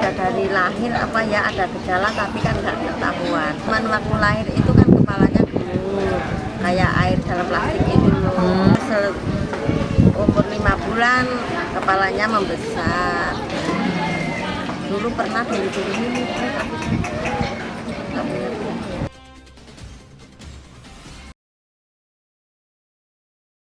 udah dari lahir apa ya ada gejala tapi kan nggak ketahuan. Cuman waktu lahir itu kan kepalanya dulu kayak air dalam plastik itu loh. Umur 5 bulan kepalanya membesar. Dulu pernah dulu ini tapi